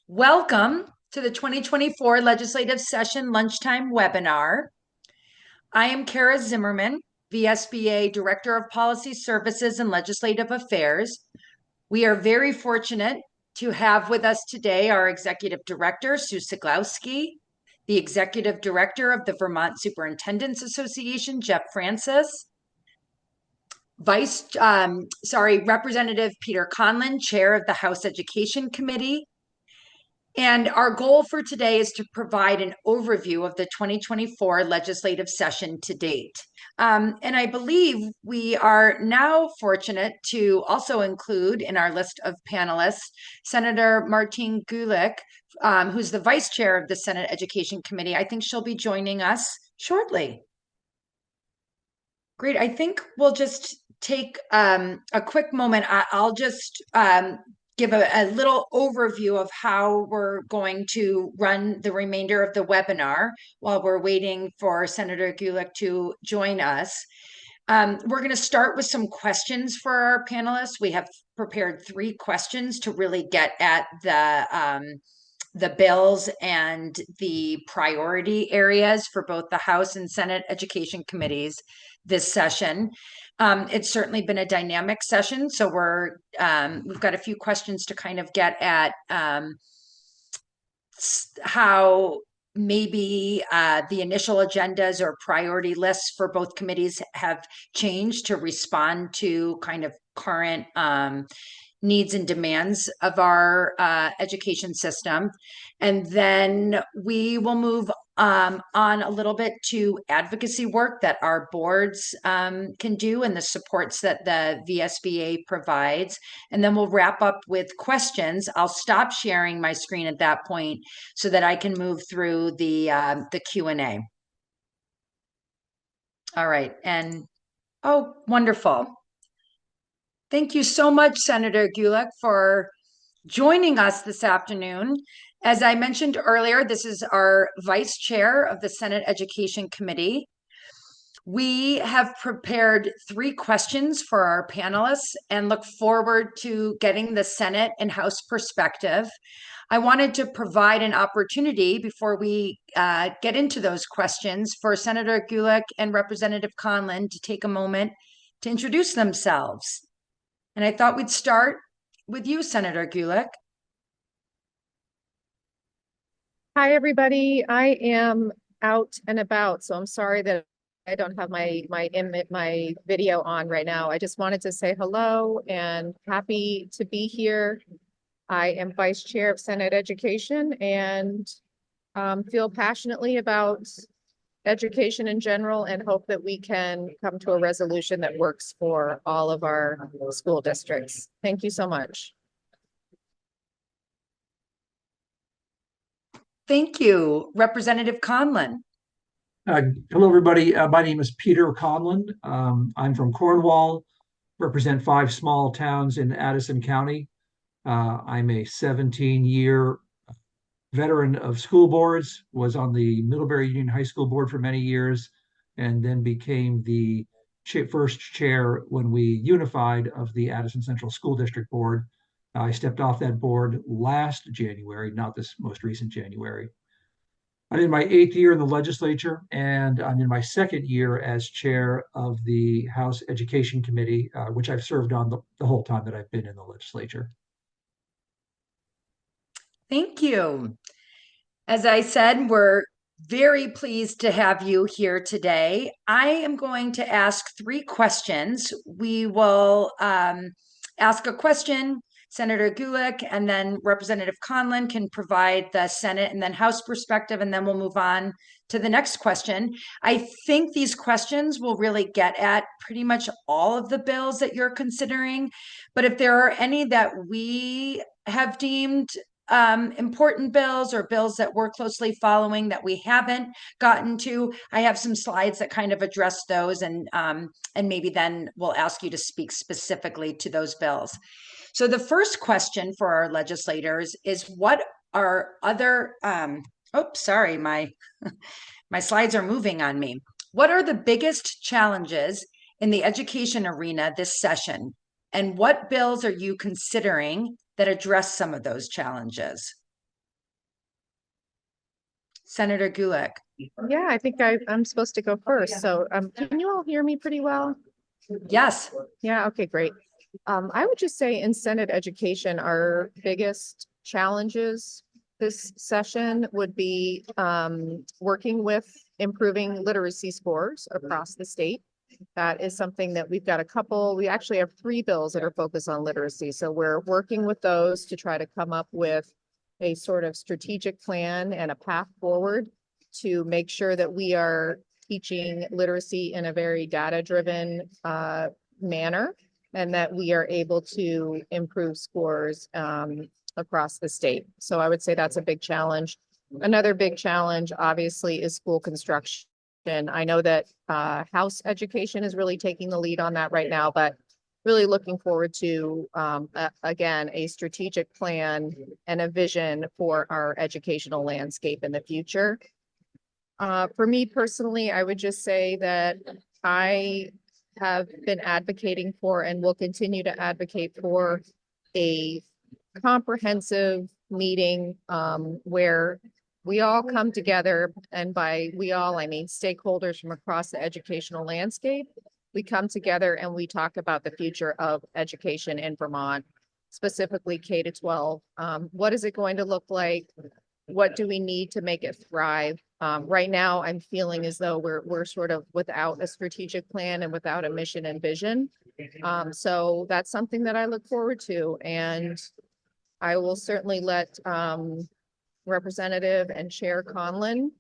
Welcome to the 2024 Legislative Session Lunchtime Webinar. I am Kara Zimmerman, VSBA Director of Policy Services and Legislative Affairs. We are very fortunate to have with us today our Executive Director, Sue Siglowski, the Executive Director of the Vermont Superintendents Association, Jeff Francis, Representative Peter Conlon, Chair of the House Education Committee. And our goal for today is to provide an overview of the 2024 legislative session to date. And I believe we are now fortunate to also include in our list of panelists, Senator Martine Gulick, who's the Vice Chair of the Senate Education Committee. I think she'll be joining us shortly. Great. I think we'll just take a quick moment. I'll just give a little overview of how we're going to run the remainder of the webinar while we're waiting for Senator Gulick to join us. We're going to start with some questions for our panelists. We have prepared 3 questions to really get at the bills and the priority areas for both the House and Senate Education Committees this session. It's certainly been a dynamic session, so we've got a few questions to kind of get at how maybe the initial agendas or priority lists for both committees have changed to respond to kind of current needs and demands of our education system. And then we will move on a little bit to advocacy work that our boards can do and the supports that the VSBA provides. And then we'll wrap up with questions. I'll stop sharing my screen at that point so that I can move through the Q&A. All right. And oh, wonderful. Thank you so much, Senator Gulick, for joining us this afternoon. As I mentioned earlier, this is our Vice Chair of the Senate Education Committee. We have prepared 3 questions for our panelists and look forward to getting the Senate and House perspective. I wanted to provide an opportunity before we get into those questions for Senator Gulick and Representative Conlon to take a moment to introduce themselves. And I thought we'd start with you, Senator Gulick. Hi, everybody. I am out and about, so I'm sorry that I don't have my video on right now. I just wanted to say hello and happy to be here. I am Vice Chair of Senate Education and feel passionately about education in general and hope that we can come to a resolution that works for all of our school districts. Thank you so much. Thank you. Representative Conlon. Hello, everybody. My name is Peter Conlon. I'm from Cornwall, represent 5 small towns in Addison County. I'm a 17-year veteran of school boards, was on the Middlebury Union High School board for many years, and then became the first chair when we unified of the Addison Central School District Board. I stepped off that board last January, not this most recent January. I'm in my 8th year in the legislature, and I'm in my 2nd year as chair of the House Education Committee, which I've served on the whole time that I've been in the legislature. Thank you. As I said, we're very pleased to have you here today. I am going to ask 3 questions. We will ask a question, Senator Gulick, and then Representative Conlon can provide the Senate and then House perspective, and then we'll move on to the next question. I think these questions will really get at pretty much all of the bills that you're considering, but if there are any that we have deemed important bills or bills that we're closely following that we haven't gotten to, I have some slides that kind of address those, and maybe then we'll ask you to speak specifically to those bills. So the first question for our legislators is, what are other, oops, sorry, my slides are moving on me. What are the biggest challenges in the education arena this session? And what bills are you considering that address some of those challenges? Senator Gulick. Yeah, I think I'm supposed to go first. So can you all hear me pretty well? Yes. Yeah, okay, great. I would just say in Senate education, our biggest challenges this session would be working with improving literacy scores across the state. That is something that we've got we actually have 3 bills that are focused on literacy. So we're working with those to try to come up with a sort of strategic plan and a path forward to make sure that we are teaching literacy in a very data-driven manner, and that we are able to improve scores across the state. So I would say that's a big challenge. Another big challenge, obviously, is school construction. I know that House Education is really taking the lead on that right now, but really looking forward to, again, a strategic plan and a vision for our educational landscape in the future. For me personally, I would just say that I have been advocating for and will continue to advocate for a comprehensive meeting where we all come together, and by we all, I mean stakeholders from across the educational landscape. We come together and we talk about the future of education in Vermont, specifically K to 12. What is it going to look like? What do we need to make it thrive? Right now, I'm feeling as though we're sort of without a strategic plan and without a mission and vision. So that's something that I look forward to, and I will certainly let Representative and Chair Conlon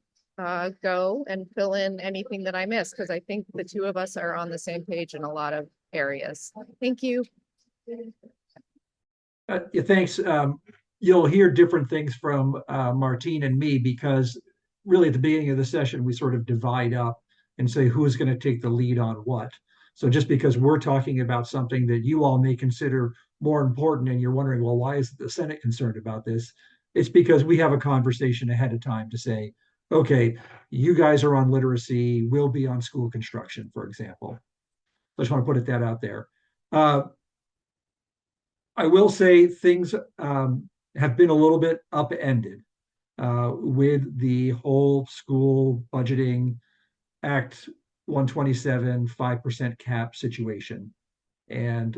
go and fill in anything that I miss, because I think the 2 of us are on the same page in a lot of areas. Thank you. Yeah, thanks. You'll hear different things from Martine and me, because really at the beginning of the session, we sort of divide up and say who's going to take the lead on what. So just because we're talking about something that you all may consider more important and you're wondering, well, why is the Senate concerned about this? It's because we have a conversation ahead of time to say, okay, you guys are on literacy, we'll be on school construction, for example. I just want to put that out there. I will say things have been a little bit upended with the whole school budgeting Act 127 5% cap situation. And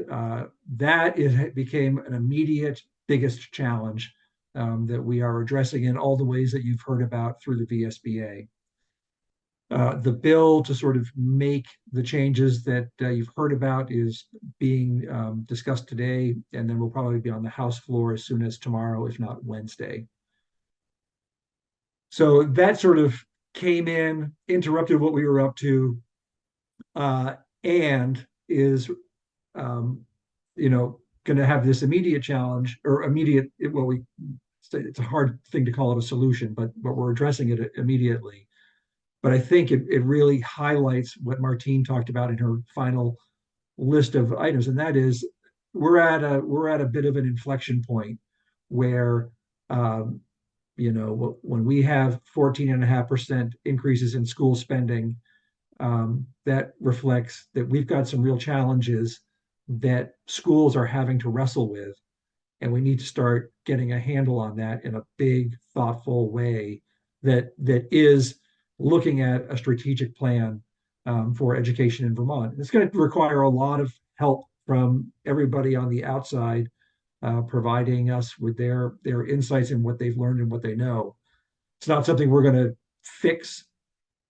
became an immediate biggest challenge that we are addressing in all the ways that you've heard about through the VSBA. The bill to sort of make the changes that you've heard about is being discussed today, and then will probably be on the House floor as soon as tomorrow, if not Wednesday. So that sort of came in, interrupted what we were up to, and is, going to have this immediate challenge or immediate. It's a hard thing to call it a solution, but we're addressing it immediately. But I think it really highlights what Martine talked about in her final list of items, and that is we're at a bit of an inflection point where when we have 14.5% increases in school spending, that reflects that we've got some real challenges that schools are having to wrestle with, and we need to start getting a handle on that in a big, thoughtful way that is looking at a strategic plan for education in Vermont. It's going to require a lot of help from everybody on the outside, providing us with their insights and what they've learned and what they know. It's not something we're going to fix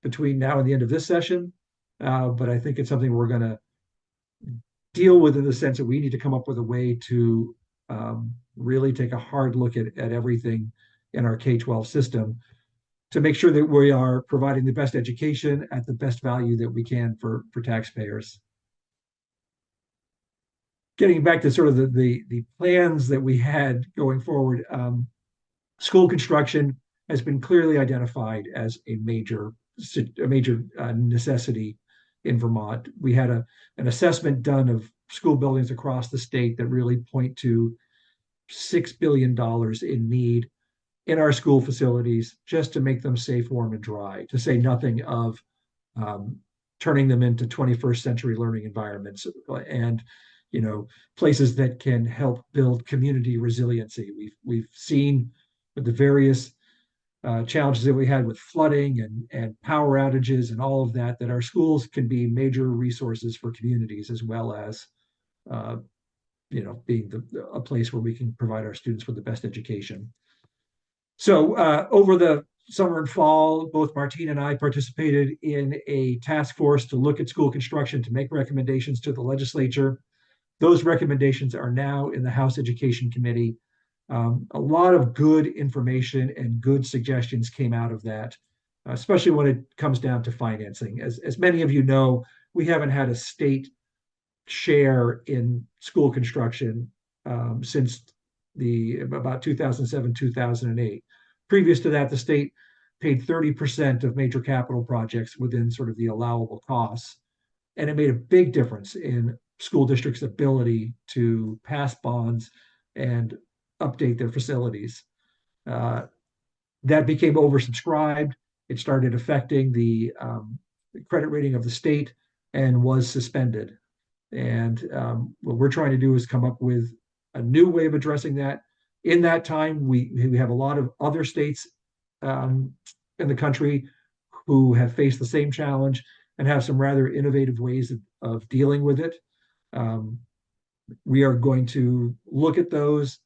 between now and the end of this session, but I think it's something we're going to deal with in the sense that we need to come up with a way to really take a hard look at everything in our K-12 system to make sure that we are providing the best education at the best value that we can for taxpayers. Getting back to sort of the plans that we had going forward, school construction has been clearly identified as a major necessity in Vermont. We had an assessment done of school buildings across the state that really point to $6 billion in need in our school facilities just to make them safe, warm, and dry, to say nothing of turning them into 21st century learning environments and places that can help build community resiliency. We've seen with the various challenges that we had with flooding and power outages and all of that, that our schools can be major resources for communities as well as, uh, being a place where we can provide our students with the best education. So over the summer and fall, both Martine and I participated in a task force to look at school construction to make recommendations to the legislature. Those recommendations are now in the House Education Committee. A lot of good information and good suggestions came out of that, especially when it comes down to financing. As many of you know, we haven't had a state share in school construction since about 2007, 2008. Previous to that, the state paid 30% of major capital projects within sort of the allowable costs. And it made a big difference in school districts' ability to pass bonds and update their facilities. That became oversubscribed. It started affecting the credit rating of the state and was suspended. And what we're trying to do is come up with a new way of addressing that. In that time, we have a lot of other states in the country who have faced the same challenge and have some rather innovative ways of dealing with it. We are going to look at those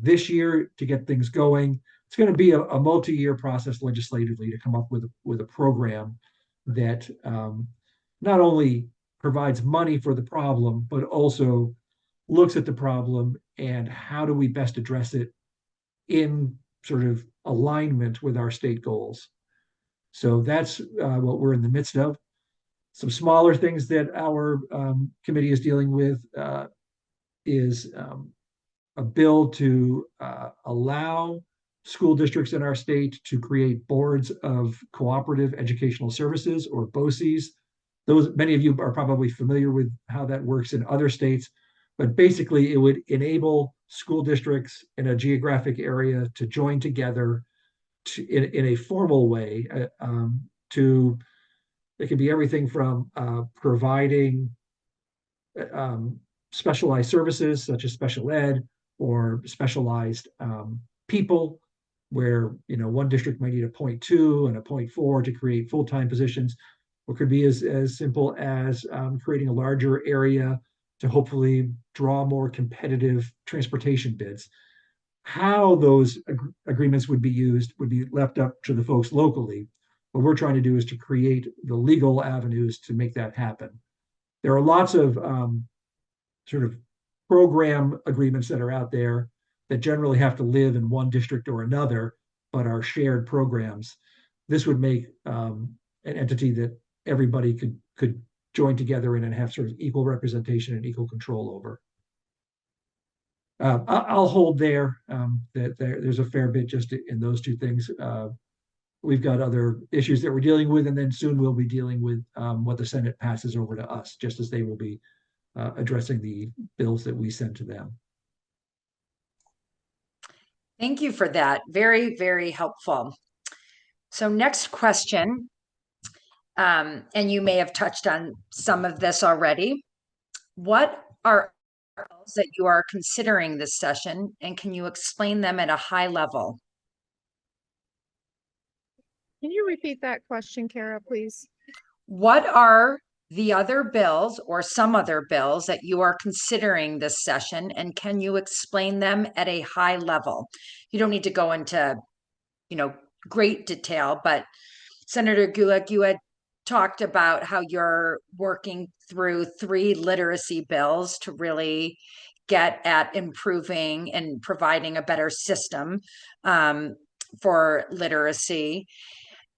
this year to get things going. It's going to be a multi-year process legislatively to come up with a program that not only provides money for the problem, but also looks at the problem and how do we best address it in sort of alignment with our state goals. So that's what we're in the midst of. Some smaller things that our committee is dealing with is a bill to allow school districts in our state to create boards of cooperative educational services, or BOCES. Those, many of you are probably familiar with how that works in other states, but basically it would enable school districts in a geographic area to join together in a formal way to, it can be everything from providing specialized services such as special ed, or specialized people, where one district might need a 0.2 and a 0.4 to create full-time positions, or could be as simple as creating a larger area to hopefully draw more competitive transportation bids. How those agreements would be used would be left up to the folks locally. What we're trying to do is to create the legal avenues to make that happen. There are lots of sort of program agreements that are out there that generally have to live in one district or another, but are shared programs. This would make an entity that everybody could join together in and have sort of equal representation and equal control over. I'll hold there. There's a fair bit just in those two things. We've got other issues that we're dealing with, and then soon we'll be dealing with what the Senate passes over to us, just as they will be addressing the bills that we send to them. Thank you for that. Very, very helpful. So next question, and you may have touched on some of this already. What are bills that you are considering this session, and can you explain them at a high level? Can you repeat that question, Kara, please? What are the other bills or some other bills that you are considering this session, and can you explain them at a high level? You don't need to go into, great detail, but Senator Gulick, you had talked about how you're working through 3 literacy bills to really get at improving and providing a better system for literacy.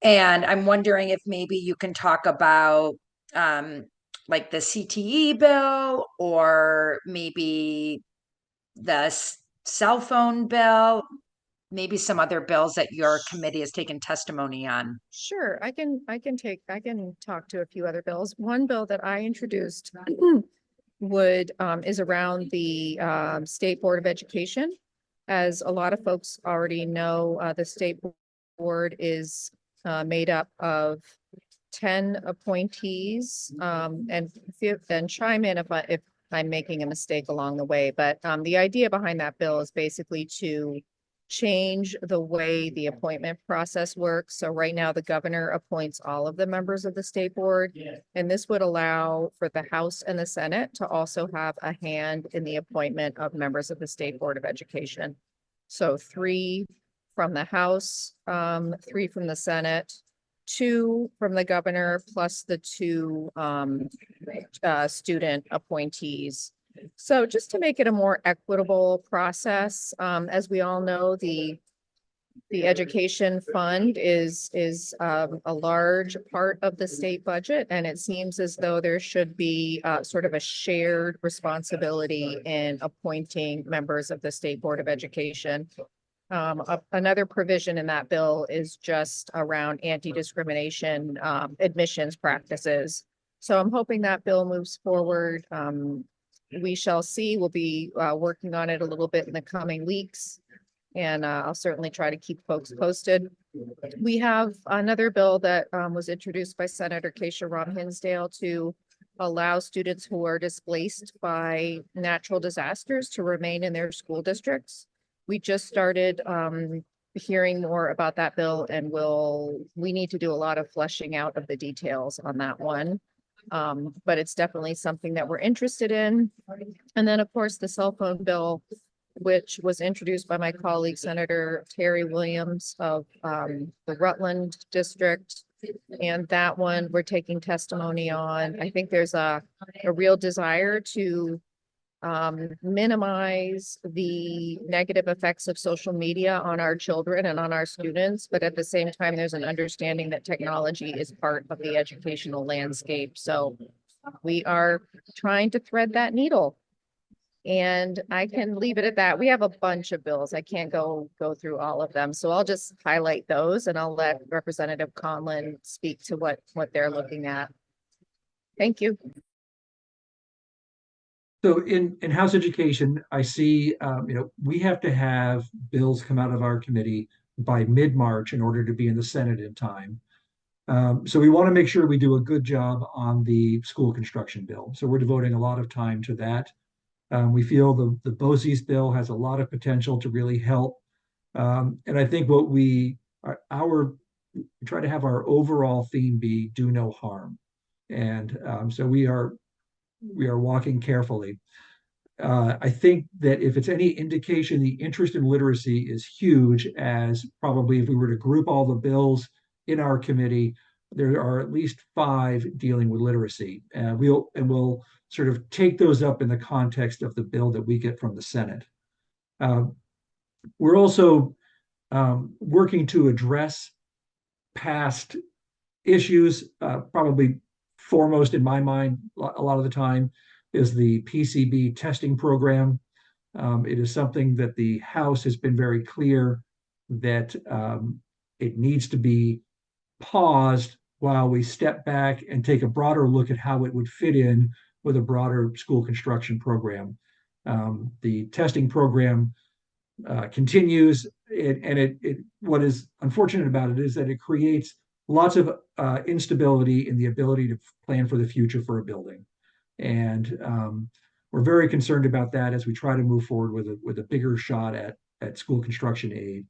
And I'm wondering if maybe you can talk about like the CTE bill, or maybe the cell phone bill, maybe some other bills that your committee has taken testimony on. Sure, I can talk to a few other bills. One bill that I introduced is around the State Board of Education. As a lot of folks already know, the State Board is made up of 10 appointees, and chime in if I'm making a mistake along the way. But the idea behind that bill is basically to change the way the appointment process works. So right now, the governor appoints all of the members of the state board. And this would allow for the House and the Senate to also have a hand in the appointment of members of the State Board of Education. So 3 from the House, 3 from the Senate, 2 from the governor, plus the 2 student appointees. So just to make it a more equitable process, as we all know, the education fund is a large part of the state budget, and it seems as though there should be sort of a shared responsibility in appointing members of the State Board of Education. Another provision in that bill is just around anti-discrimination admissions practices. So I'm hoping that bill moves forward. We shall see. We'll be working on it a little bit in the coming weeks, and I'll certainly try to keep folks posted. We have another bill that was introduced by Senator Keisha Rom Hinsdale to allow students who are displaced by natural disasters to remain in their school districts. We just started hearing more about that bill, and we need to do a lot of fleshing out of the details on that one. But it's definitely something that we're interested in. And then, of course, the cell phone bill, which was introduced by my colleague, Senator Terry Williams of the Rutland District. And that one we're taking testimony on. I think there's a real desire to minimize the negative effects of social media on our children and on our students. But at the same time, there's an understanding that technology is part of the educational landscape. So we are trying to thread that needle. And I can leave it at that. We have a bunch of bills. I can't go through all of them. So I'll just highlight those, and I'll let Representative Conlon speak to what they're looking at. Thank you. So in House Education, I see, we have to have bills come out of our committee by mid-March in order to be in the Senate in time. So we want to make sure we do a good job on the school construction bill. So we're devoting a lot of time to that. We feel the BOCES bill has a lot of potential to really help. And I think what we try to have our overall theme be do no harm. And so we are walking carefully. I think that if it's any indication, the interest in literacy is huge, as probably if we were to group all the bills in our committee, there are at least 5 dealing with literacy. We'll sort of take those up in the context of the bill that we get from the Senate. We're also working to address past issues, probably foremost in my mind a lot of the time is the PCB testing program. It is something that the House has been very clear that it needs to be paused while we step back and take a broader look at how it would fit in with a broader school construction program. The testing program continues, and what is unfortunate about it is that it creates lots of instability in the ability to plan for the future for a building. And we're very concerned about that as we try to move forward with a bigger shot at school construction aid.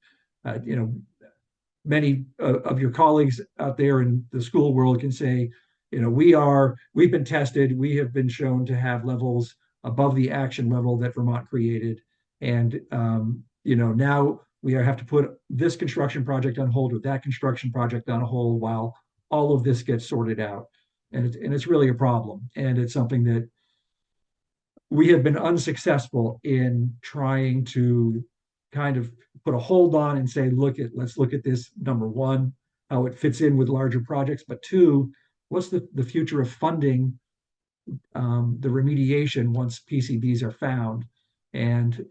Many of your colleagues out there in the school world can say, we've been tested, we have been shown to have levels above the action level that Vermont created. And, now we have to put this construction project on hold or that construction project on hold while all of this gets sorted out. And it's really a problem. And it's something that we have been unsuccessful in trying to kind of put a hold on and say, let's look at this, number one, how it fits in with larger projects, but 2, what's the future of funding the remediation once PCBs are found. And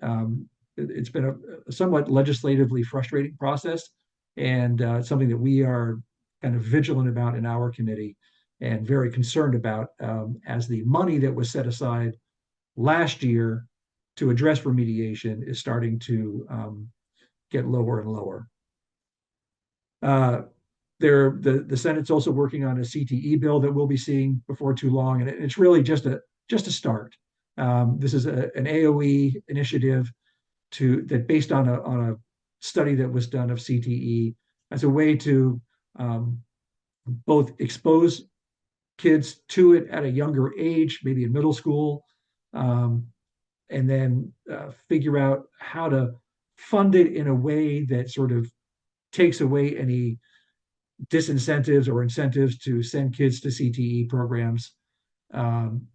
it's been a somewhat legislatively frustrating process, and something that we are kind of vigilant about in our committee and very concerned about as the money that was set aside last year to address remediation is starting to get lower and lower. The Senate's also working on a CTE bill that we'll be seeing before too long, and it's really just a start. This is an AOE initiative that based on a study that was done of CTE as a way to both expose kids to it at a younger age, maybe in middle school, and then figure out how to fund it in a way that sort of takes away any disincentives or incentives to send kids to CTE programs. And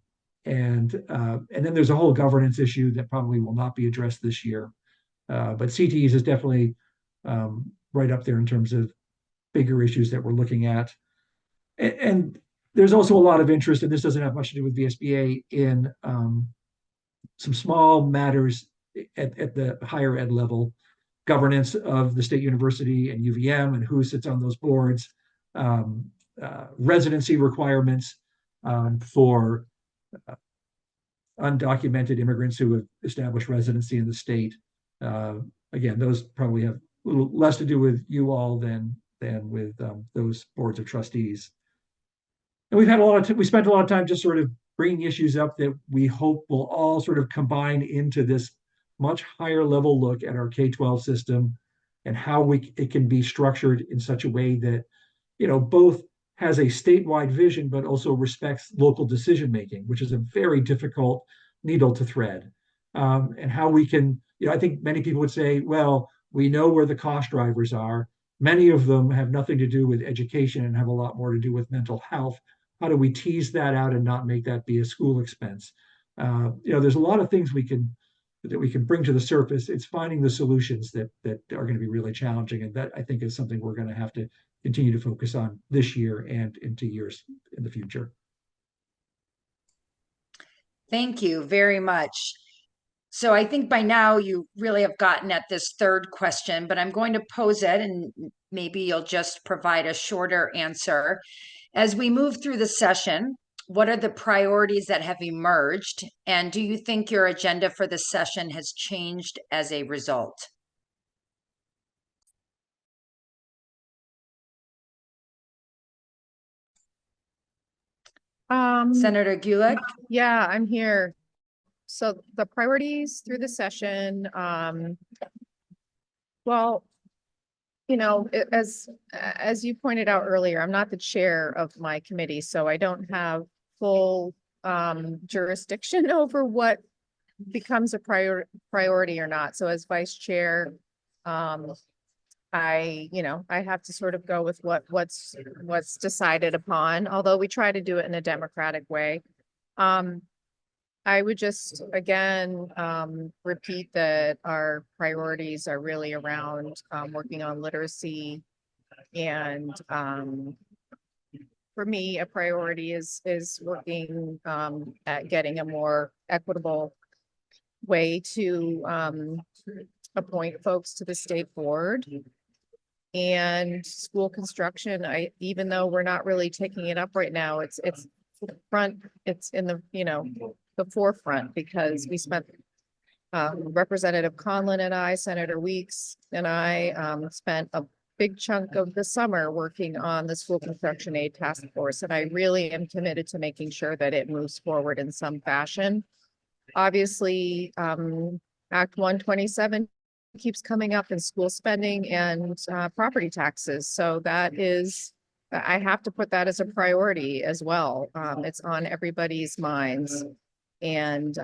then there's a whole governance issue that probably will not be addressed this year. But CTEs is definitely right up there in terms of bigger issues that we're looking at. And there's also a lot of interest, and this doesn't have much to do with VSBA, in some small matters at the higher ed level, governance of the state university and UVM and who sits on those boards, residency requirements for undocumented immigrants who have established residency in the state. Again, those probably have a little less to do with you all than with those boards of trustees. And we spent a lot of time just sort of bringing issues up that we hope will all sort of combine into this much higher level look at our K-12 system and how it can be structured in such a way that, both has a statewide vision, but also respects local decision making, which is a very difficult needle to thread. And how we can, I think many people would say, well, we know where the cost drivers are. Many of them have nothing to do with education and have a lot more to do with mental health. How do we tease that out and not make that be a school expense? There's a lot of things that we can bring to the surface. It's finding the solutions that are going to be really challenging, and that I think is something we're going to have to continue to focus on this year and into years in the future. Thank you very much. So I think by now you really have gotten at this third question, but I'm going to pose it and maybe you'll just provide a shorter answer. As we move through the session, what are the priorities that have emerged? And do you think your agenda for the session has changed as a result? Senator Gulick? Yeah, I'm here. So the priorities through the session, well, as you pointed out earlier, I'm not the chair of my committee, so I don't have full jurisdiction over what becomes a priority or not. So as vice chair, I have to sort of go with what's decided upon, although we try to do it in a democratic way. I would just, again, repeat that our priorities are really around working on literacy. And for me, a priority is working at getting a more equitable way to appoint folks to the state board. And school construction, even though we're not really taking it up right now, it's in the forefront, because we spent Representative Conlon and I, Senator Weeks and I spent a big chunk of the summer working on the school construction aid task force. And I really am committed to making sure that it moves forward in some fashion. Obviously, Act 127 keeps coming up in school spending and property taxes. So I have to put that as a priority as well. It's on everybody's minds. And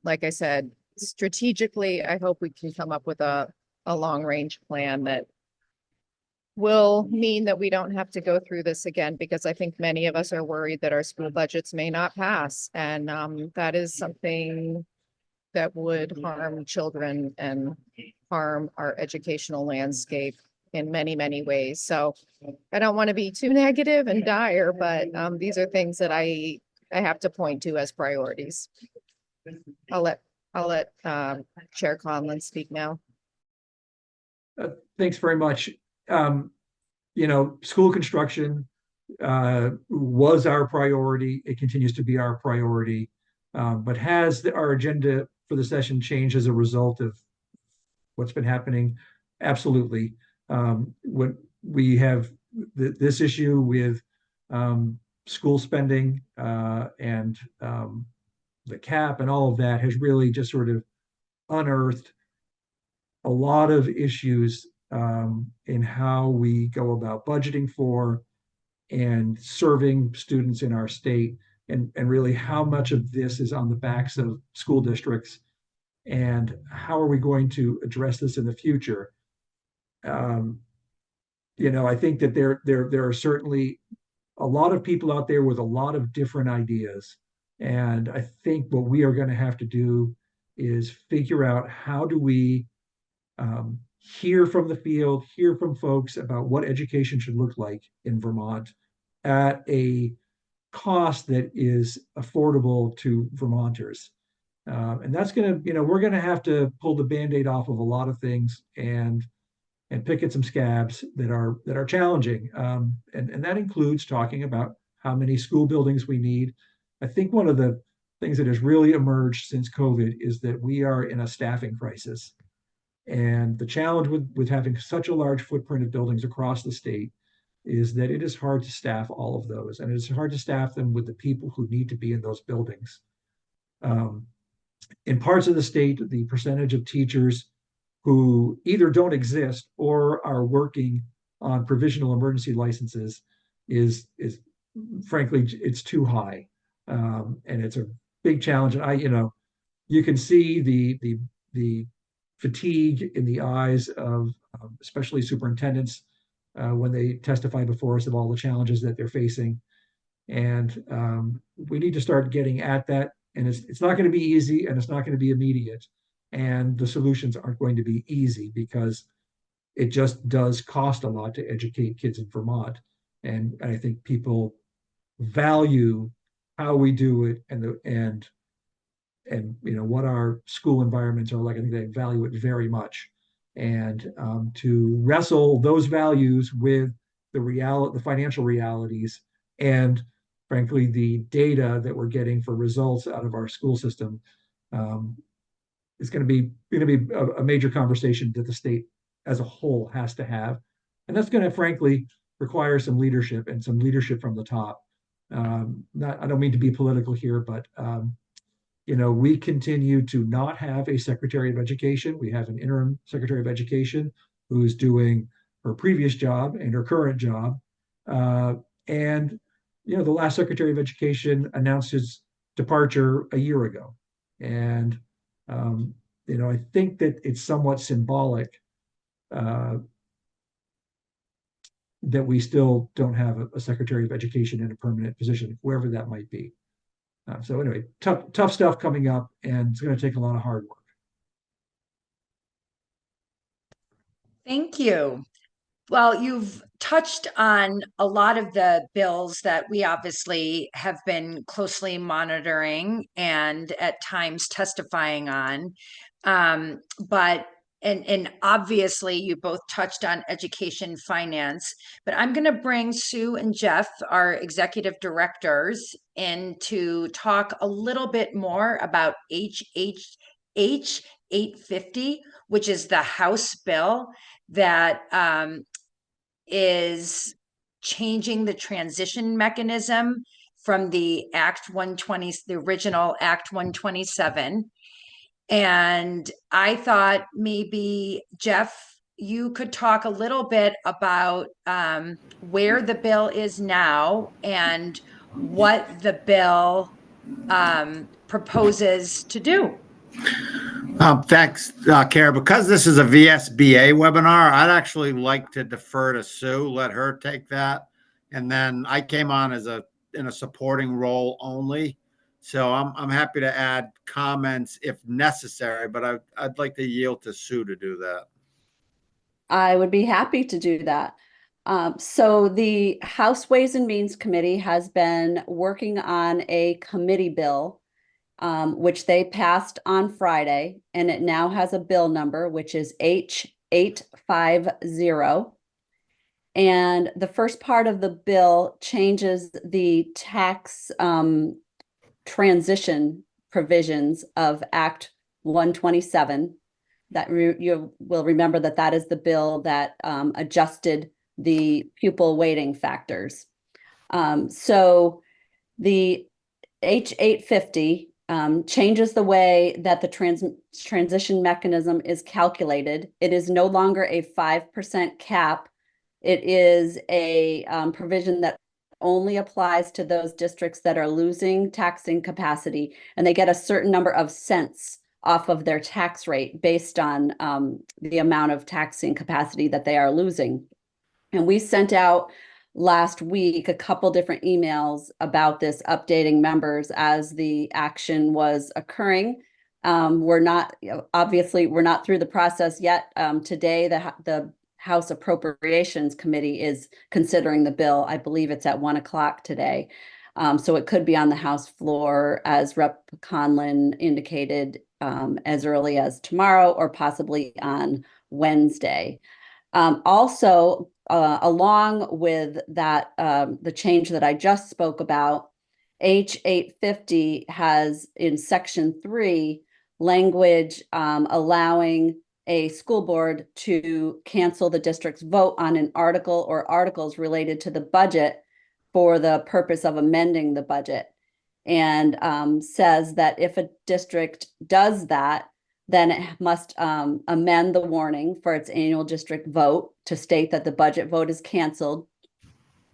like I said, strategically, I hope we can come up with a long range plan that will mean that we don't have to go through this again, because I think many of us are worried that our school budgets may not pass. And that is something that would harm children and harm our educational landscape in many, many ways. So I don't want to be too negative and dire, but these are things that I have to point to as priorities. I'll let Chair Conlon speak now. Thanks very much. School construction was our priority. It continues to be our priority. But has our agenda for the session changed as a result of what's been happening? Absolutely. When we have this issue with school spending and the cap and all of that has really just sort of unearthed a lot of issues in how we go about budgeting for and serving students in our state, and really how much of this is on the backs of school districts, and how are we going to address this in the future. Um, I think that there are certainly a lot of people out there with a lot of different ideas. And I think what we are going to have to do is figure out how do we hear from the field, hear from folks about what education should look like in Vermont at a cost that is affordable to Vermonters. And that's going to, we're going to have to pull the Band-Aid off of a lot of things and pick at some scabs that are challenging. And that includes talking about how many school buildings we need. I think one of the things that has really emerged since COVID is that we are in a staffing crisis. And the challenge with having such a large footprint of buildings across the state is that it is hard to staff all of those. And it's hard to staff them with the people who need to be in those buildings. In parts of the state, the percentage of teachers who either don't exist or are working on provisional emergency licenses is frankly, it's too high. And it's a big challenge. And you can see the fatigue in the eyes of especially superintendents when they testify before us of all the challenges that they're facing. And we need to start getting at that. And it's not going to be easy, and it's not going to be immediate. And the solutions aren't going to be easy because it just does cost a lot to educate kids in Vermont. And I think people value how we do it and what our school environments are like. I think they value it very much. And to wrestle those values with the financial realities, and frankly the data that we're getting for results out of our school system, is going to be a major conversation that the state as a whole has to have. And that's going to frankly require some leadership, and some leadership from the top. I don't mean to be political here, but we continue to not have a Secretary of Education. We have an interim Secretary of Education who is doing her previous job and her current job. And the last Secretary of Education announced his departure a year ago. And I think that it's somewhat symbolic that we still don't have a Secretary of Education in a permanent position, wherever that might be. So anyway, tough stuff coming up, and it's going to take a lot of hard work. Thank you. Well, you've touched on a lot of the bills that we obviously have been closely monitoring and at times testifying on. But obviously you both touched on education finance, but I'm going to bring Sue and Jeff, our executive directors, in to talk a little bit more about H 850, which is the House bill that is changing the transition mechanism from the Act 120, the original Act 127. And I thought maybe, Jeff, you could talk a little bit about where the bill is now and what the bill proposes to do. Thanks, Kara. Because this is a VSBA webinar, I'd actually like to defer to Sue, let her take that. And then I came on in a supporting role only. So I'm happy to add comments if necessary, but I'd like to yield to Sue to do that. I would be happy to do that. So the House Ways and Means Committee has been working on a committee bill, which they passed on Friday, and it now has a bill number, which is H850. And the first part of the bill changes the tax transition provisions of Act 127. That you will remember that is the bill that adjusted the pupil weighting factors. So the H850 changes the way that the transition mechanism is calculated. It is no longer a 5% cap. It is a provision that only applies to those districts that are losing taxing capacity, and they get a certain number of cents off of their tax rate based on the amount of taxing capacity that they are losing. And we sent out last week a couple different emails about this, updating members as the action was occurring. We're not, obviously, we're not through the process yet. Today, the House Appropriations Committee is considering the bill. I believe it's at 1 o'clock today. So it could be on the House floor, as Rep. Conlon indicated, as early as tomorrow or possibly on Wednesday. Also, along with that, the change that I just spoke about, H 850 has in section 3 language allowing a school board to cancel the district's vote on an article or articles related to the budget for the purpose of amending the budget, and says that if a district does that, then it must amend the warning for its annual district vote to state that the budget vote is canceled.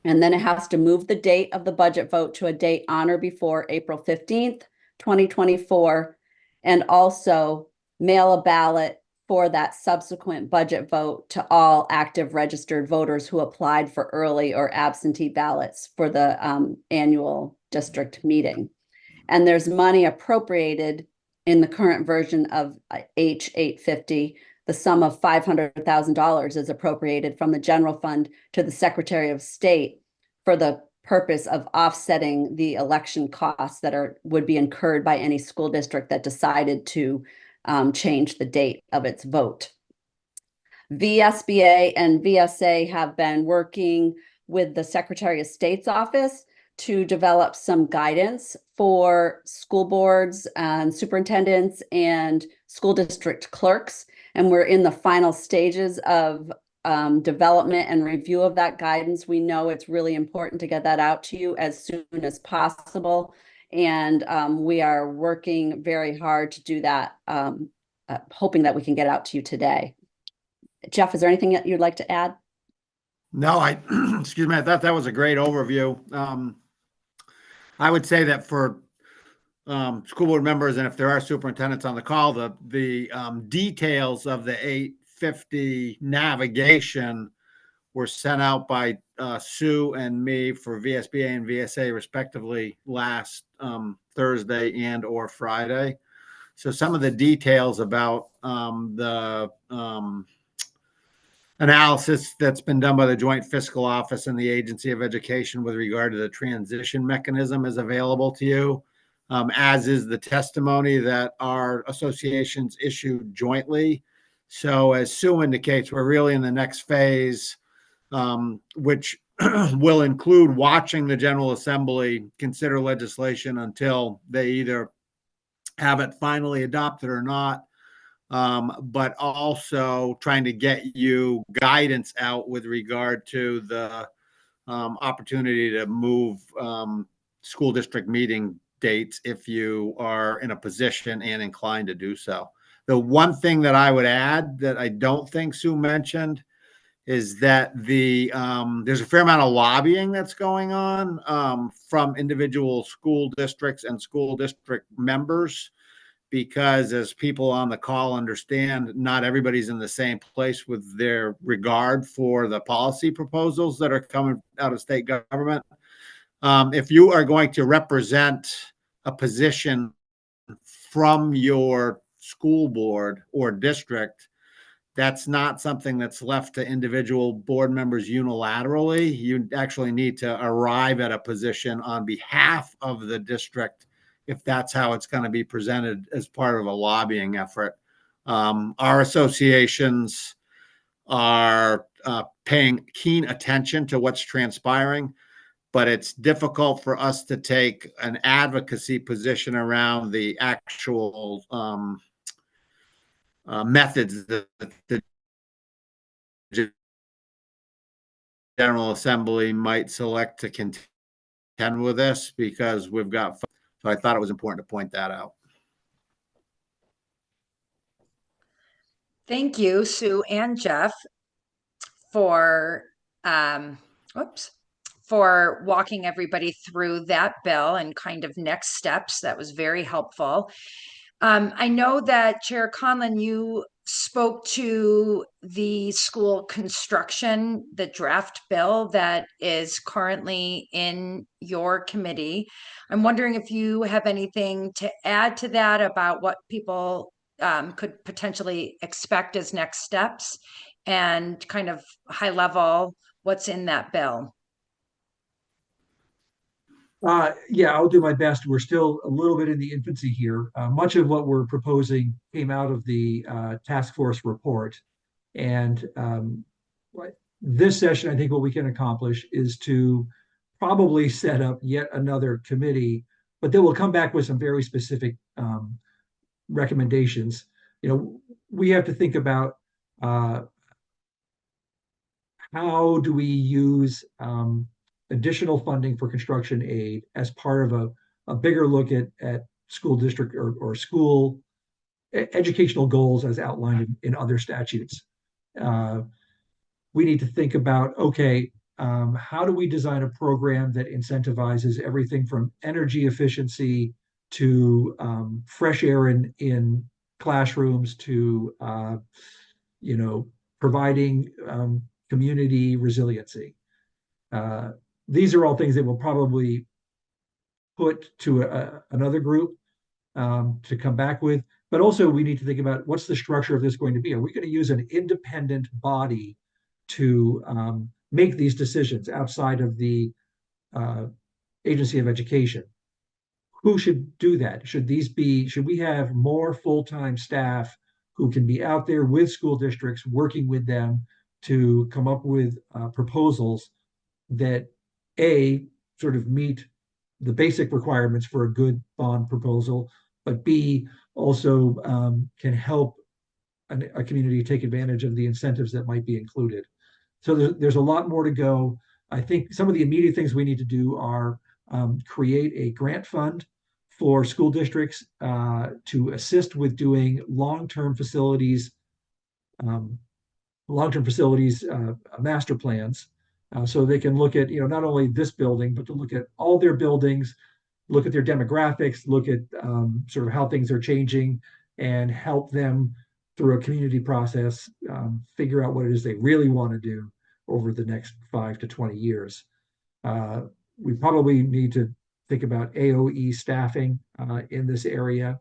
And then it has to move the date of the budget vote to a date on or before April 15th, 2024, and also mail a ballot for that subsequent budget vote to all active registered voters who applied for early or absentee ballots for the annual district meeting. And there's money appropriated in the current version of H 850. The sum of $500,000 is appropriated from the general fund to the Secretary of State for the purpose of offsetting the election costs that would be incurred by any school district that decided to change the date of its vote. VSBA and VSA have been working with the Secretary of State's office to develop some guidance for school boards and superintendents and school district clerks. And we're in the final stages of development and review of that guidance. We know it's really important to get that out to you as soon as possible. And we are working very hard to do that, hoping that we can get out to you today. Jeff, is there anything that you'd like to add? No, excuse me, I thought that was a great overview. I would say that for school board members, and if there are superintendents on the call, the details of the 850 navigation were sent out by Sue and me for VSBA and VSA respectively last Thursday and or Friday. So some of the details about the analysis that's been done by the Joint Fiscal Office and the Agency of Education with regard to the transition mechanism is available to you, as is the testimony that our associations issued jointly. So as Sue indicates, we're really in the next phase, which will include watching the General Assembly consider legislation until they either have it finally adopted or not. But also trying to get you guidance out with regard to the opportunity to move school district meeting dates if you are in a position and inclined to do so. The one thing that I would add that I don't think Sue mentioned is that there's a fair amount of lobbying that's going on from individual school districts and school district members, because as people on the call understand, not everybody's in the same place with their regard for the policy proposals that are coming out of state government. If you are going to represent a position from your school board or district, that's not something that's left to individual board members unilaterally. You actually need to arrive at a position on behalf of the district if that's how it's going to be presented as part of a lobbying effort. Our associations are paying keen attention to what's transpiring, but it's difficult for us to take an advocacy position around the actual methods that the General Assembly might select to contend with this, because we've got, so I thought it was important to point that out. Thank you, Sue and Jeff, for um, whoops, for walking everybody through that bill and kind of next steps. That was very helpful. I know that Chair Conlon, you spoke to the school construction, the draft bill that is currently in your committee. I'm wondering if you have anything to add to that about what people could potentially expect as next steps and kind of high level what's in that bill. Yeah, I'll do my best. We're still a little bit in the infancy here. Much of what we're proposing came out of the task force report. And this session, I think what we can accomplish is to probably set up yet another committee, but then we'll come back with some very specific recommendations. We have to think about how do we use additional funding for construction aid as part of a bigger look at school district or school educational goals as outlined in other statutes. We need to think about, okay, how do we design a program that incentivizes everything from energy efficiency to fresh air in classrooms to providing community resiliency. These are all things that we'll probably put to another group to come back with. But also we need to think about what's the structure of this going to be? Are we going to use an independent body to make these decisions outside of the Agency of Education? Who should do that? Should we have more full-time staff who can be out there with school districts, working with them to come up with proposals that sort of meet the basic requirements for a good bond proposal, but B, also can help a community take advantage of the incentives that might be included. So there's a lot more to go. I think some of the immediate things we need to do are create a grant fund for school districts to assist with doing long-term facilities master plans, so they can look at not only this building, but to look at all their buildings, look at their demographics, look at sort of how things are changing, and help them through a community process figure out what it is they really want to do over the next 5 to 20 years. We probably need to think about AOE staffing in this area.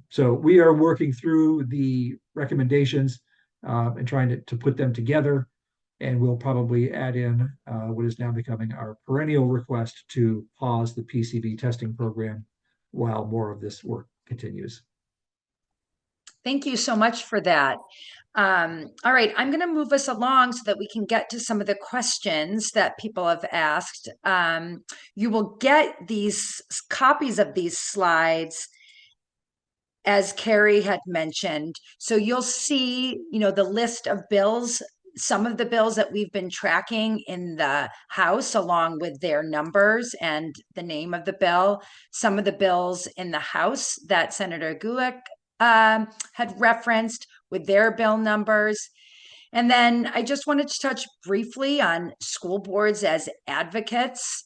So we are working through the recommendations and trying to put them together. And we'll probably add in what is now becoming our perennial request to pause the PCV testing program while more of this work continues. Thank you so much for that. All right, I'm going to move us along so that we can get to some of the questions that people have asked. You will get these copies of these slides, as Carrie had mentioned. So you'll see, the list of bills, some of the bills that we've been tracking in the House, along with their numbers and the name of the bill. Some of the bills in the House that Senator Gulick had referenced with their bill numbers. And then I just wanted to touch briefly on school boards as advocates.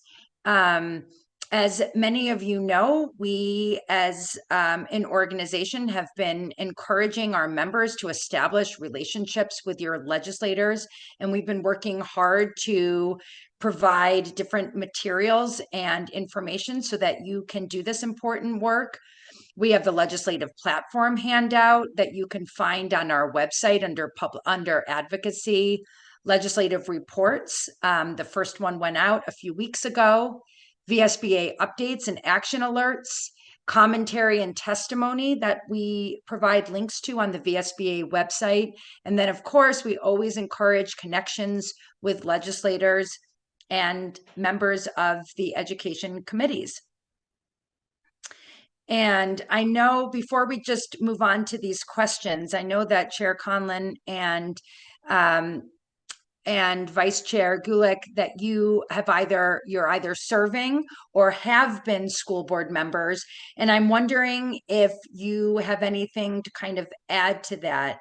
As many of you know, we as an organization have been encouraging our members to establish relationships with your legislators, and we've been working hard to provide different materials and information so that you can do this important work. We have the legislative platform handout that you can find on our website under advocacy, legislative reports. The first one went out a few weeks ago. VSBA updates and action alerts, commentary and testimony that we provide links to on the VSBA website. And then, of course, we always encourage connections with legislators and members of the education committees. And I know, before we just move on to these questions, I know that Chair Conlon and Vice Chair Gulick, that you're either serving or have been school board members. And I'm wondering if you have anything to kind of add to that.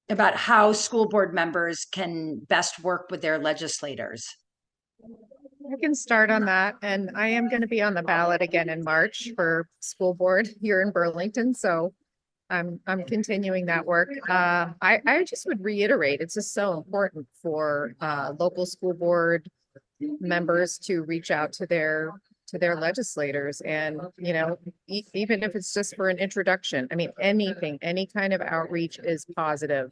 about how school board members can best work with their legislators. I can start on that, and I am going to be on the ballot again in March for school board here in Burlington, so I'm continuing that work. I just would reiterate, it's just so important for local school board members to reach out to their legislators, and even if it's just for an introduction. I mean, anything, any kind of outreach is positive.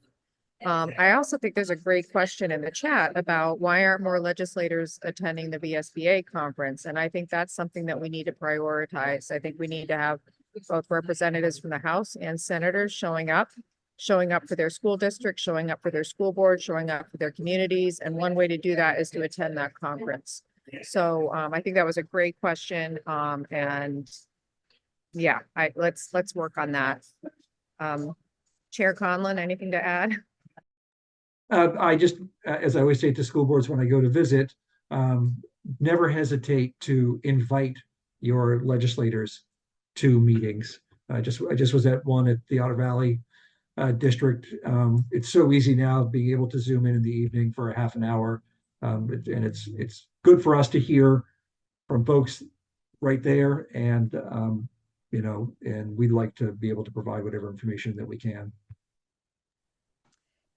I also think there's a great question in the chat about why aren't more legislators attending the VSBA conference? And I think that's something that we need to prioritize. I think we need to have both representatives from the House and senators showing up for their school district, showing up for their school board, showing up for their communities. And one way to do that is to attend that conference. So I think that was a great question. And yeah, let's work on that. Chair Conlon, anything to add? I just, as I always say to school boards when I go to visit, never hesitate to invite your legislators to meetings. I just was at one at the Otter Valley district. It's so easy now being able to zoom in the evening for a half an hour, and it's good for us to hear from folks right there, and and we'd like to be able to provide whatever information that we can.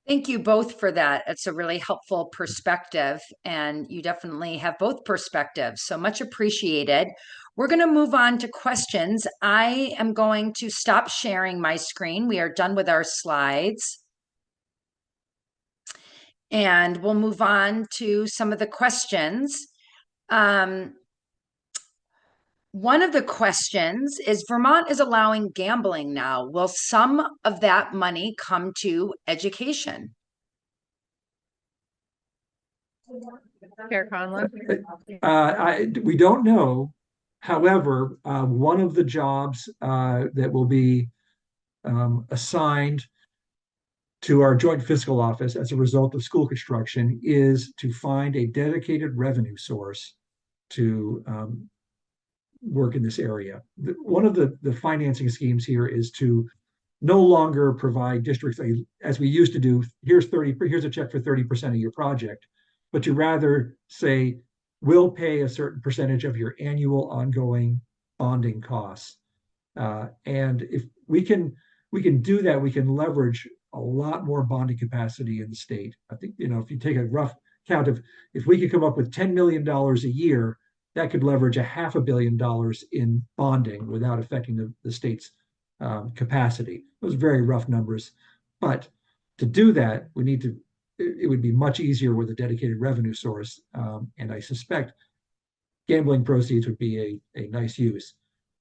Thank you both for that. It's a really helpful perspective, and you definitely have both perspectives, so much appreciated. We're going to move on to questions. I am going to stop sharing my screen. We are done with our slides. And we'll move on to some of the questions. One of the questions is, Vermont is allowing gambling now. Will some of that money come to education? Chair Conlon? We don't know. However, one of the jobs that will be assigned to our joint fiscal office as a result of school construction is to find a dedicated revenue source to work in this area. One of the financing schemes here is to no longer provide districts as we used to do. Here's a check for 30% of your project, but to rather say, we'll pay a certain percentage of your annual ongoing bonding costs. And if we can do that, we can leverage a lot more bonding capacity in the state. I think, if you take a rough count of, if we could come up with $10 million a year, that could leverage $500 million in bonding without affecting the state's capacity. Those are very rough numbers, but to do that, it would be much easier with a dedicated revenue source. And I suspect gambling proceeds would be a nice use.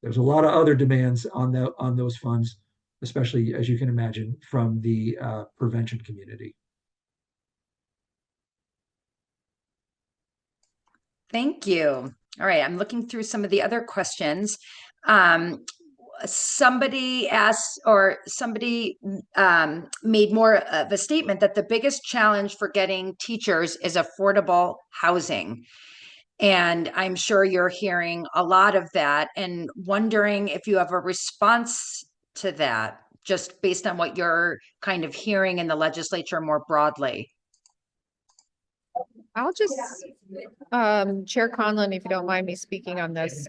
There's a lot of other demands on those funds, especially, as you can imagine, from the prevention community. Thank you. All right, I'm looking through some of the other questions. Somebody asked, or somebody made more of a statement that the biggest challenge for getting teachers is affordable housing. And I'm sure you're hearing a lot of that, and wondering if you have a response to that, just based on what you're kind of hearing in the legislature more broadly. I'll just, Chair Conlon, if you don't mind me speaking on this,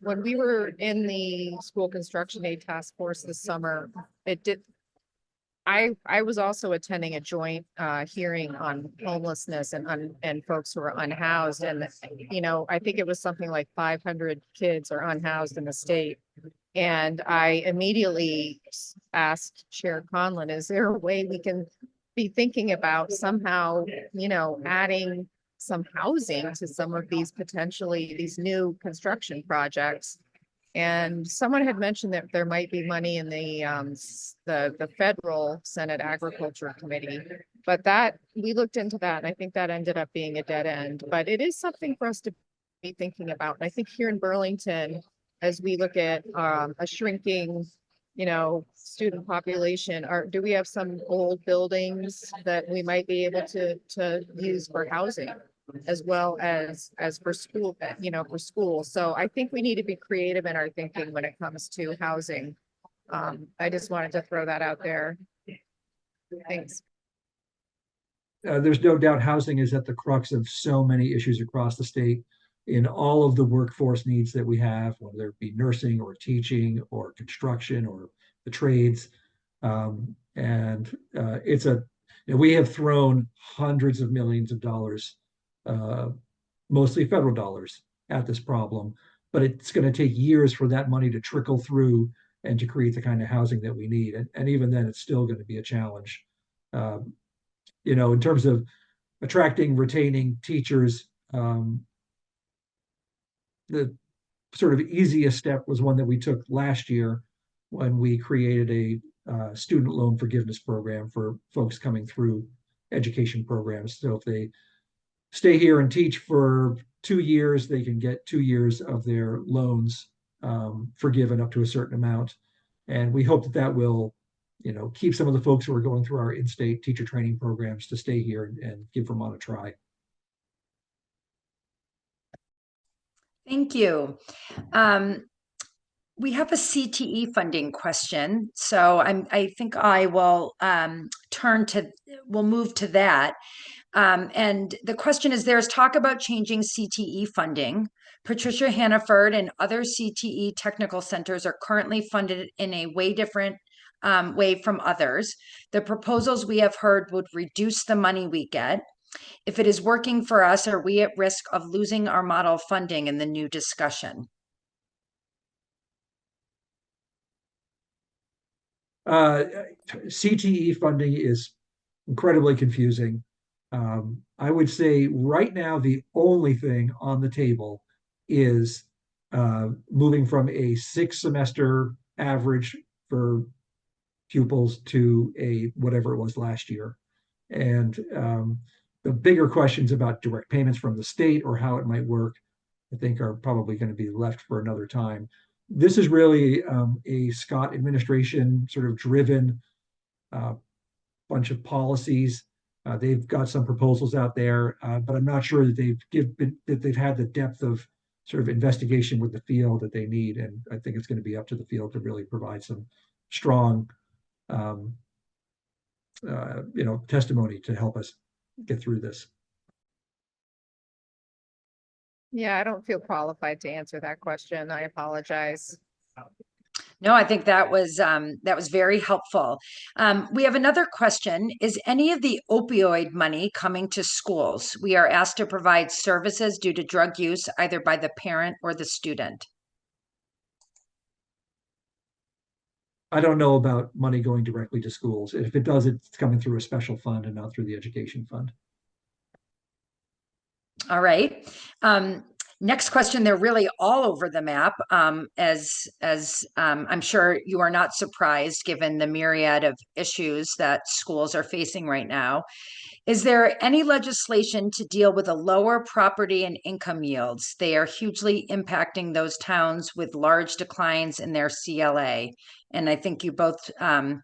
when we were in the school construction aid task force this summer, I was also attending a joint hearing on homelessness and folks who are unhoused. And, I think it was something like 500 kids are unhoused in the state. And I immediately asked Chair Conlon, is there a way we can be thinking about somehow, adding some housing to some of these these new construction projects? And someone had mentioned that there might be money in the federal Senate Agriculture Committee, but we looked into that, and I think that ended up being a dead end. But it is something for us to be thinking about. And I think here in Burlington, as we look at a shrinking student population, do we have some old buildings that we might be able to use for housing, as well as for school, for school. So I think we need to be creative in our thinking when it comes to housing. I just wanted to throw that out there. Thanks. There's no doubt housing is at the crux of so many issues across the state in all of the workforce needs that we have, whether it be nursing or teaching or construction or the trades. We have thrown hundreds of millions of dollars, mostly federal dollars, at this problem, but it's going to take years for that money to trickle through and to create the kind of housing that we need. And even then, it's still going to be a challenge. In terms of attracting, retaining teachers, the sort of easiest step was one that we took last year when we created a student loan forgiveness program for folks coming through education programs. So if they stay here and teach for 2 years, they can get 2 years of their loans forgiven up to a certain amount. And we hope that that will, keep some of the folks who are going through our in-state teacher training programs to stay here and give Vermont a try. Thank you. We have a CTE funding question, so I think I will we'll move to that. And the question is, there's talk about changing CTE funding. Patricia Hannaford and other CTE technical centers are currently funded in a way different way from others. The proposals we have heard would reduce the money we get. If it is working for us, are we at risk of losing our model funding in the new discussion? CTE funding is incredibly confusing. I would say right now, the only thing on the table is moving from a 6-semester average for pupils to a whatever it was last year. And the bigger questions about direct payments from the state or how it might work, I think, are probably going to be left for another time. This is really a Scott administration sort of driven bunch of policies. They've got some proposals out there, but I'm not sure that they've had the depth of sort of investigation with the field that they need. And I think it's going to be up to the field to really provide some strong, testimony to help us get through this. Yeah, I don't feel qualified to answer that question. I apologize. No, I think that was very helpful. We have another question. Is any of the opioid money coming to schools? We are asked to provide services due to drug use, either by the parent or the student. I don't know about money going directly to schools. If it does, it's coming through a special fund and not through the education fund. All right. Next question, they're really all over the map, as I'm sure you are not surprised given the myriad of issues that schools are facing right now. Is there any legislation to deal with the lower property and income yields? They are hugely impacting those towns with large declines in their CLA. And I think you both, I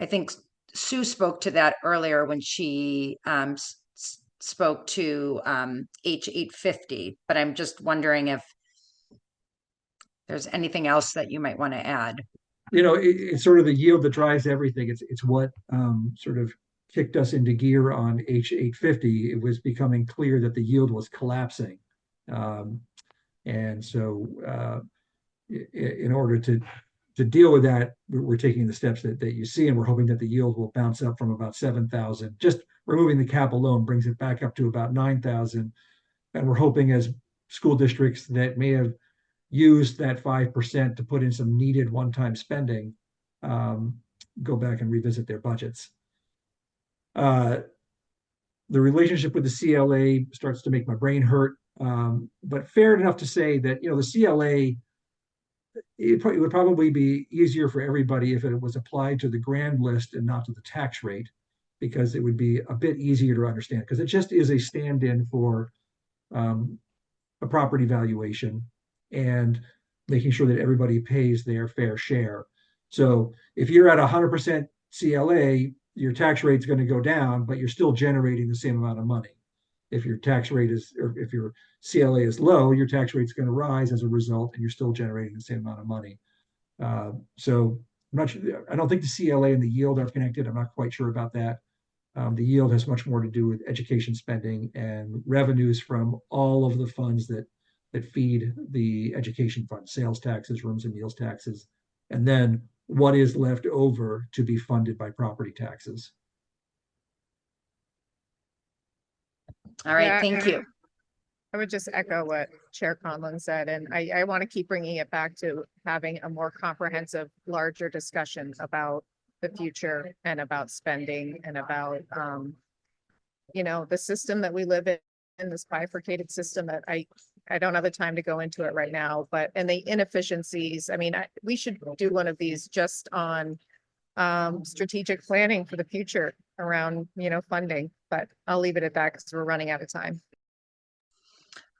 think Sue spoke to that earlier when she spoke to H850, but I'm just wondering if there's anything else that you might want to add. It's sort of the yield that drives everything. It's what sort of kicked us into gear on H850. It was becoming clear that the yield was collapsing. And so in order to deal with that, we're taking the steps that you see, and we're hoping that the yield will bounce up from about 7,000. Just removing the cap alone brings it back up to about 9,000. And we're hoping as school districts that may have used that 5% to put in some needed one-time spending, go back and revisit their budgets. The relationship with the CLA starts to make my brain hurt, but fair enough to say that, the CLA, it would probably be easier for everybody if it was applied to the grand list and not to the tax rate, because it would be a bit easier to understand, because it just is a stand-in for a property valuation and making sure that everybody pays their fair share. So if you're at 100% CLA, your tax rate is going to go down, but you're still generating the same amount of money. If your tax rate is, or if your CLA is low, your tax rate is going to rise as a result, and you're still generating the same amount of money. So I'm not sure, I don't think the CLA and the yield are connected. I'm not quite sure about that. The yield has much more to do with education spending and revenues from all of the funds that feed the education fund, sales taxes, rooms and meals taxes, and then what is left over to be funded by property taxes. All right, Yeah, thank you. I would just echo what Chair Conlon said, and I want to keep bringing it back to having a more comprehensive, larger discussion about the future and about spending and about, the system that we live in this bifurcated system that I don't have the time to go into it right now, and the inefficiencies. I mean, we should do one of these just on strategic planning for the future around, funding, but I'll leave it at that because we're running out of time.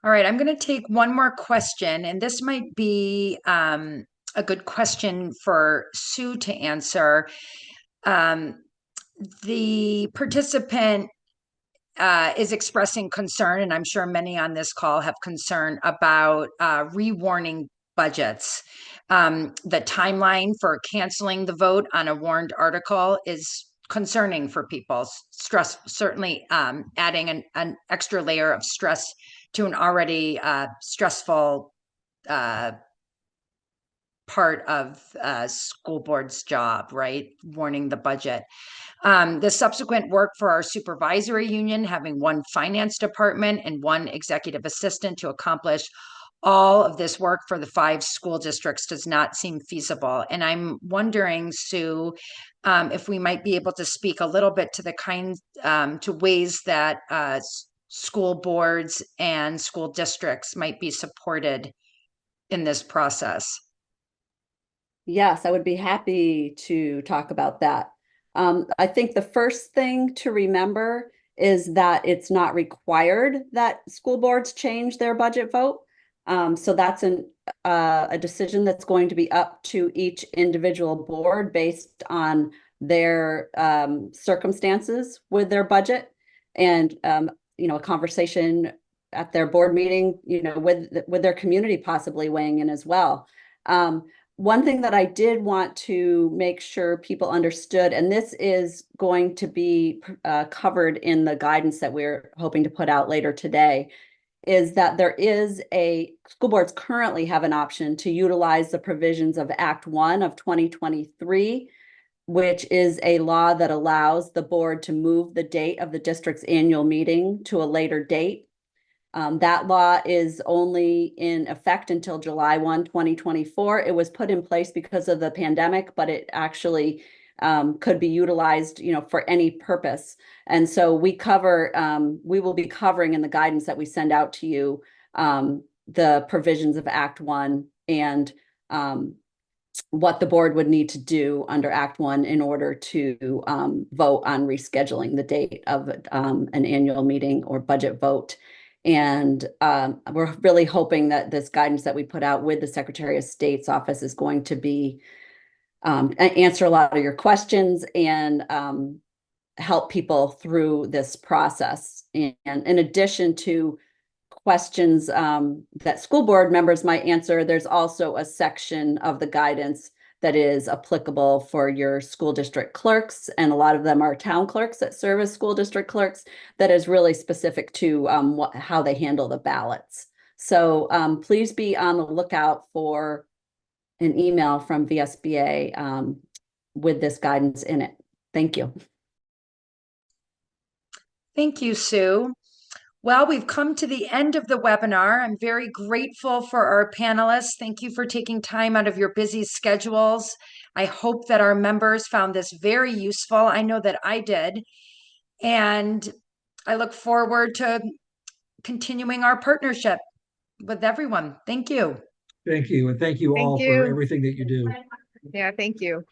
All right, I'm going to take one more question, and this might be a good question for Sue to answer. The participant is expressing concern, and I'm sure many on this call have concern about rewarning budgets. The timeline for canceling the vote on a warned article is concerning for people. Stress, certainly adding an extra layer of stress to an already stressful part of school board's job, right? Warning the budget. The subsequent work for our supervisory union, having one finance department and one executive assistant to accomplish all of this work for the 5 school districts, does not seem feasible. And I'm wondering, Sue, if we might be able to speak a little bit to the to ways that school boards and school districts might be supported in this process. Yes, I would be happy to talk about that. I think the first thing to remember is that it's not required that school boards change their budget vote. So that's a decision that's going to be up to each individual board based on their circumstances with their budget, and a conversation at their board meeting, with their community possibly weighing in as well. One thing that I did want to make sure people understood, and this is going to be covered in the guidance that we're hoping to put out later today, is that school boards currently have an option to utilize the provisions of Act 1 of 2023, which is a law that allows the board to move the date of the district's annual meeting to a later date. That law is only in effect until July 1, 2024. It was put in place because of the pandemic, but it actually could be utilized, for any purpose. And so we will be covering in the guidance that we send out to you, the provisions of Act 1 and what the board would need to do under Act 1 in order to vote on rescheduling the date of an annual meeting or budget vote. And we're really hoping that this guidance that we put out with the Secretary of State's office is going to be answer a lot of your questions and help people through this process. And in addition to questions that school board members might answer, there's also a section of the guidance that is applicable for your school district clerks, and a lot of them are town clerks that serve as school district clerks, that is really specific to how they handle the ballots. So please be on the lookout for an email from VSBA with this guidance in it. Thank you. Thank you, Sue. Well, we've come to the end of the webinar. I'm very grateful for our panelists. Thank you for taking time out of your busy schedules. I hope that our members found this very useful. I know that I did. And I look forward to continuing our partnership with everyone. Thank you. Thank you. And thank you all for everything that you do. Yeah, thank you.